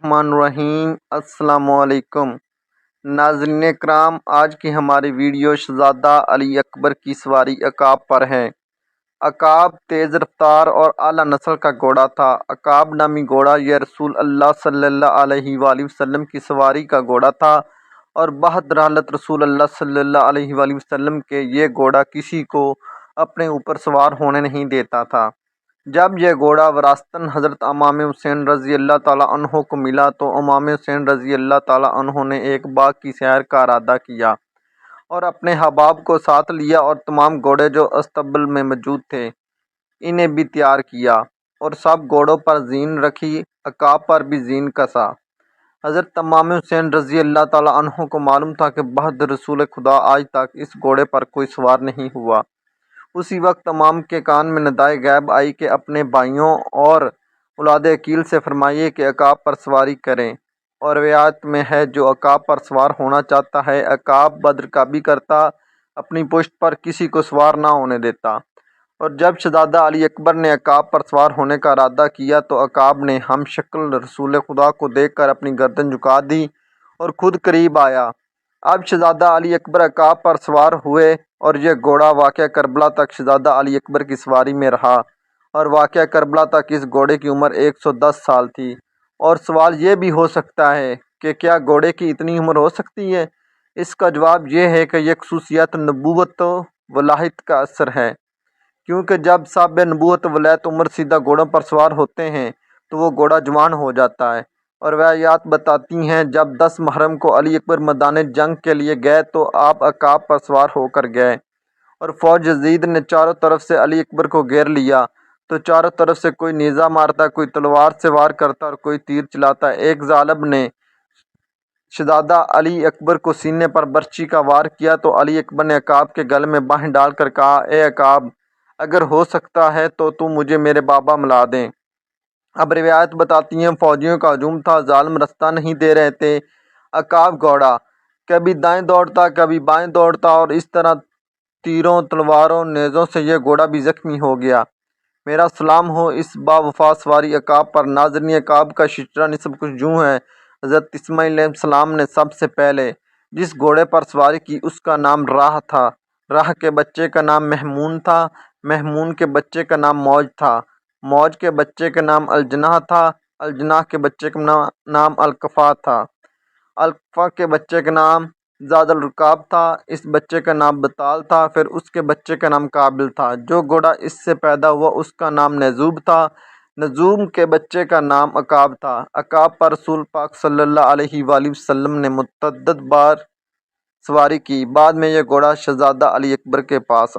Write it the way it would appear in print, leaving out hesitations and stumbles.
الرحمن الرحیم۔ السلام علیکم ناظرین کرام، آج کی ہماری ویڈیو شہزادہ علی اکبر کی سواری عقاب پر ہے۔ عقاب تیز رفتار اور اعلیٰ نسل کا گھوڑا تھا۔ عقاب نامی گھوڑا یہ رسول اللہ صلی اللہ علیہ وآلہ وسلم کی سواری کا گھوڑا تھا اور بہادر حضرت رسول اللہ صلی اللہ علیہ وآلہ وسلم کے یہ گھوڑا کسی کو اپنے اوپر سوار ہونے نہیں دیتا تھا۔ جب یہ گھوڑا وراثتاً حضرت امام حسین رضی اللہ تعالیٰ عنہ کو ملا تو امام حسین رضی اللہ تعالیٰ عنہ نے ایک باغ کی سیر کا ارادہ کیا اور اپنے احباب کو ساتھ لیا اور تمام گھوڑے جو استبل میں موجود تھے انہیں بھی تیار کیا اور سب گھوڑوں پر زین رکھی۔ عقاب پر بھی زین کسا۔ حضرت امام حسین رضی اللہ تعالیٰ عنہ کو معلوم تھا کہ بہادر رسول خدا آج تک اس گھوڑے پر کوئی سوار نہیں ہوا۔ اسی وقت امام کے کان میں ندائے غیب آئی کہ اپنے بھائیوں اور اولاد عقیل سے فرمائیے کہ عقاب پر سواری کریں، اور روایت میں ہے جو عقاب پر سوار ہونا چاہتا ہے عقاب بدرقابی کرتا، اپنی پشت پر کسی کو سوار نہ ہونے دیتا۔ اور جب شہزادہ علی اکبر نے عقاب پر سوار ہونے کا ارادہ کیا تو عقاب نے ہم شکل رسول خدا کو دیکھ کر اپنی گردن جھکا دی اور خود قریب آیا۔ اب شہزادہ علی اکبر عقاب پر سوار ہوئے اور یہ گھوڑا واقعہ کربلا تک شہزادہ علی اکبر کی سواری میں رہا، اور واقعہ کربلا تک اس گھوڑے کی عمر 110 سال تھی۔ اور سوال یہ بھی ہو سکتا ہے کہ کیا گھوڑے کی اتنی عمر ہو سکتی ہے؟ اس کا جواب یہ ہے کہ یہ خصوصیت نبوت و ولایت کا اثر ہے، کیونکہ جب صاحب نبوت و ولایت عمر سیدھا گھوڑوں پر سوار ہوتے ہیں تو وہ گھوڑا جوان ہو جاتا ہے۔ اور روایات بتاتی ہیں جب 10 محرم کو علی اکبر میدان جنگ کے لیے گئے تو آپ عقاب پر سوار ہو کر گئے، اور فوج یزید نے چاروں طرف سے علی اکبر کو گھیر لیا تو چاروں طرف سے کوئی نیزہ مارتا، کوئی تلوار سے وار کرتا اور کوئی تیر چلاتا۔ ایک ظالم نے شہزادہ علی اکبر کو سینے پر برچی کا وار کیا تو علی اکبر نے عقاب کے گلے میں بانہیں ڈال کر کہا، اے عقاب، اگر ہو سکتا ہے تو مجھے میرے بابا ملا دیں۔ اب روایت بتاتی ہیں فوجیوں کا ہجوم تھا، ظالم رستہ نہیں دے رہے تھے۔ عقاب گھوڑا کبھی دائیں دوڑتا کبھی بائیں دوڑتا اور اس طرح تیروں تلواروں نیزوں سے یہ گھوڑا بھی زخمی ہو گیا۔ میرا سلام ہو اس با وفا سواری عقاب پر۔ ناظرین، عقاب کا شجرہ نسب کچھ یوں ہے۔ حضرت اسماعیل علیہ السلام نے سب سے پہلے جس گھوڑے پر سواری کی اس کا نام راہ تھا، راہ کے بچے کا نام محمون تھا، محمون کے بچے کا نام موج تھا، موج کے بچے کا نام الجناح تھا، الجناح کے بچے کا نام القفا تھا، القفا کے بچے کا نام زاد الرکاب تھا، اس بچے کا نام بطال تھا، پھر اس کے بچے کا نام قابل تھا۔ جو گھوڑا اس سے پیدا ہوا اس کا نام نزوب تھا، نزوب کے بچے کا نام عقاب تھا۔ عقاب پر رسول پاک صلی اللہ علیہ وآلہ وسلم نے متعدد بار سواری کی۔ بعد میں یہ گھوڑا شہزادہ علی اکبر کے پاس